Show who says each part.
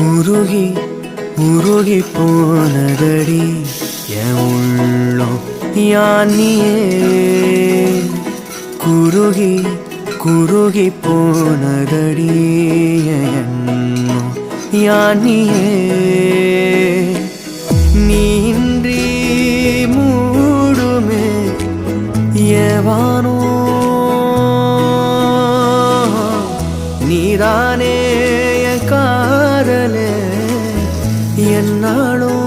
Speaker 1: உருகி உருகி போனதடி என் உள்ளம் யானியே குருகி குருகி போனதடி என் எண்ணம் யானியே நீன்றி மூடுமே ஏவானோ நீதானே என் காதலே என்னாலும்